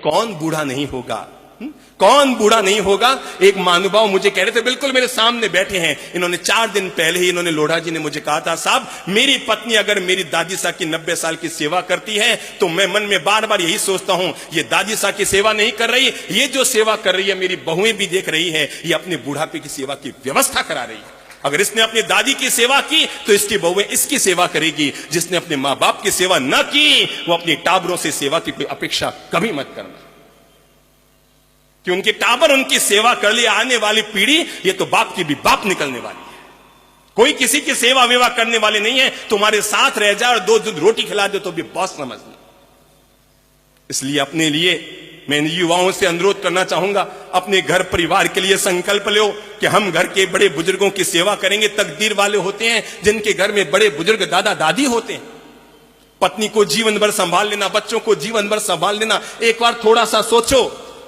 कौन बूढ़ा नहीं होगा? कौन बूढ़ा नहीं होगा? एक महानुभाव मुझे कह रहे थे, बिल्कुल मेरे सामने बैठे हैं, इन्होंने 4 दिन पहले ही इन्होंने लोढ़ा जी ने मुझे कहा था, साहब मेरी पत्नी अगर मेरी दादी साहब की 90 साल की सेवा करती है तो मैं मन में बार बार यही सोचता हूं, ये दादी साहब की सेवा नहीं कर रही, ये जो सेवा कर रही है मेरी बहुएं भी देख रही है, ये अपने बुढ़ापे की सेवा की व्यवस्था करा रही है। अगर इसने अपनी दादी की सेवा की तो इसकी बहुएं इसकी सेवा करेगी। जिसने अपने मां बाप की सेवा न की वो अपनी टाबरों से सेवा की कोई अपेक्षा कभी मत करना, कि उनके टाबर उनकी सेवा कर ले, आने वाली पीढ़ी ये तो बाप की भी बाप निकलने वाली है। कोई किसी की सेवा वेवा करने वाले नहीं है, तुम्हारे साथ रह जाए और 2 दूध रोटी खिला दे तो भी बॉस समझ लो। इसलिए अपने लिए मैं युवाओं से अनुरोध करना चाहूंगा, अपने घर परिवार के लिए संकल्प लो कि हम घर के बड़े बुजुर्गों की सेवा करेंगे। तकदीर वाले होते हैं जिनके घर में बड़े बुजुर्ग दादा दादी होते हैं। पत्नी को जीवन भर संभाल लेना, बच्चों को जीवन भर संभाल लेना। एक बार थोड़ा सा सोचो,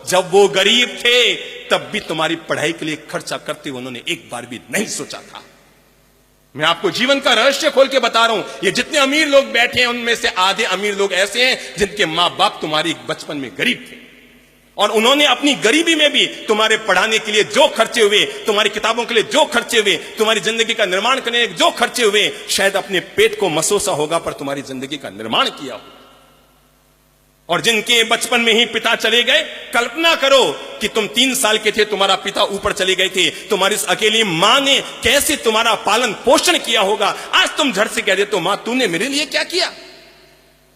जब वो गरीब थे तब भी तुम्हारी पढ़ाई के लिए खर्चा करते उन्होंने एक बार भी नहीं सोचा था। मैं आपको जीवन का रहस्य खोल के बता रहा हूं, ये जितने अमीर लोग बैठे हैं उनमें से आधे अमीर लोग ऐसे हैं जिनके मां बाप तुम्हारी बचपन में गरीब थे और उन्होंने अपनी गरीबी में भी तुम्हारे पढ़ाने के लिए जो खर्चे हुए, तुम्हारी किताबों के लिए जो खर्चे हुए, तुम्हारी जिंदगी का निर्माण करने के जो खर्चे हुए, शायद अपने पेट को मसोसा होगा पर तुम्हारी जिंदगी का निर्माण किया हो। और जिनके बचपन में ही पिता चले गए, कल्पना करो कि तुम 3 साल के थे, तुम्हारा पिता ऊपर चले गए थे, तुम्हारी इस अकेली मां ने कैसे तुम्हारा पालन पोषण किया होगा। आज तुम झट से कह देते हो, मां तूने मेरे लिए क्या किया?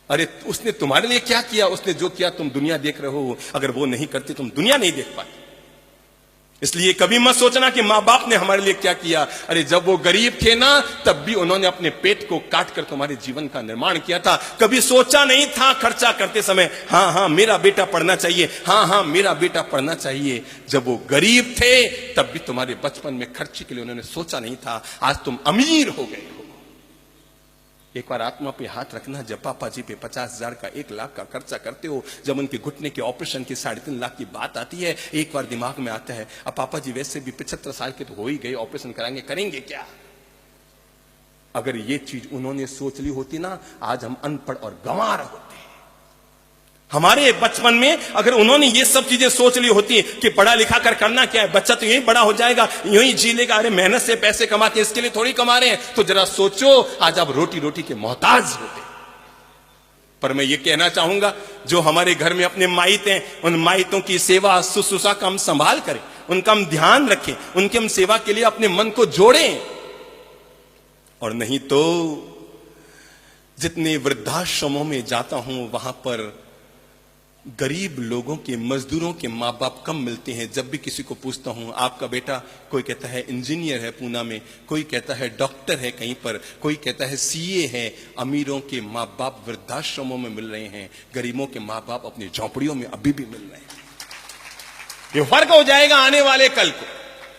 अरे उसने तुम्हारे लिए क्या किया? उसने जो किया तुम दुनिया देख रहे हो, अगर वो नहीं करती तुम दुनिया नहीं देख पाते। इसलिए कभी मत सोचना कि मां बाप ने हमारे लिए क्या किया। अरे जब वो गरीब थे ना तब भी उन्होंने अपने पेट को काट कर तुम्हारे जीवन का निर्माण किया था। कभी सोचा नहीं था खर्चा करते समय, हाँ मेरा बेटा पढ़ना चाहिए, हाँ मेरा बेटा पढ़ना चाहिए। जब वो गरीब थे तब भी तुम्हारे बचपन में खर्चे के लिए उन्होंने सोचा नहीं था। आज तुम अमीर हो गए हो। एक बार आत्मा पे हाथ रखना, जब पापा जी पे 50,000 का 1 लाख का खर्चा करते हो, जब उनके घुटने के ऑपरेशन की 3.5 लाख की बात आती है, एक बार दिमाग में आता है, अब पापा जी वैसे भी 75 साल के तो हो ही गए, ऑपरेशन कराएंगे, करेंगे क्या? अगर ये चीज उन्होंने सोच ली होती ना, आज हम अनपढ़ और गंवार होते। हमारे बचपन में अगर उन्होंने ये सब चीजें सोच ली होती कि पढ़ा लिखा कर करना क्या है, बच्चा तो यही बड़ा हो जाएगा, यूं ही जी लेगा, अरे मेहनत से पैसे कमाते हैं इसके लिए थोड़ी कमा रहे हैं, तो जरा सोचो आज आप रोटी रोटी के मोहताज होते। पर मैं ये कहना चाहूंगा, जो हमारे घर में अपने माइत हैं, उन माइतों की सेवा शुश्रूषा का हम संभाल करें, उनका हम ध्यान रखें, उनकी हम सेवा के लिए अपने मन को जोड़ें। और नहीं तो जितने वृद्धाश्रमों में जाता हूं वहां पर गरीब लोगों के, मजदूरों के माँ बाप कम मिलते हैं। जब भी किसी को पूछता हूं, आपका बेटा, कोई कहता है इंजीनियर है पूना में, कोई कहता है डॉक्टर है कहीं पर, कोई कहता है सीए है। अमीरों के माँ बाप वृद्धाश्रमों में मिल रहे हैं, गरीबों के माँ बाप अपनी झोंपड़ियों में अभी भी मिल रहे हैं। ये फर्क हो जाएगा आने वाले कल को,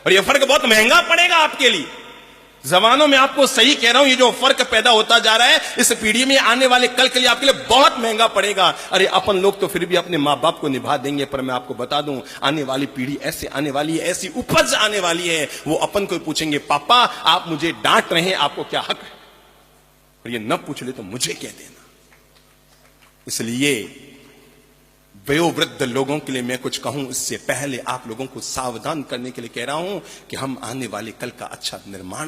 और ये फर्क बहुत महंगा पड़ेगा आपके लिए। जमानों में आपको सही कह रहा हूं, ये जो फर्क पैदा होता जा रहा है इस पीढ़ी में, आने वाले कल के लिए आपके लिए बहुत महंगा पड़ेगा। अरे अपन लोग तो फिर भी अपने माँ बाप को निभा देंगे, पर मैं आपको बता दूं, आने वाली पीढ़ी ऐसे आने वाली है, ऐसी उपज आने वाली है, वो अपन को पूछेंगे, पापा आप मुझे डांट रहे हैं, आपको क्या हक है? और ये न पूछ ले तो मुझे कह देना। इसलिए वयोवृद्ध लोगों के लिए मैं कुछ कहूं इससे पहले आप लोगों को सावधान करने के लिए कह रहा हूं कि हम आने वाले कल का अच्छा निर्माण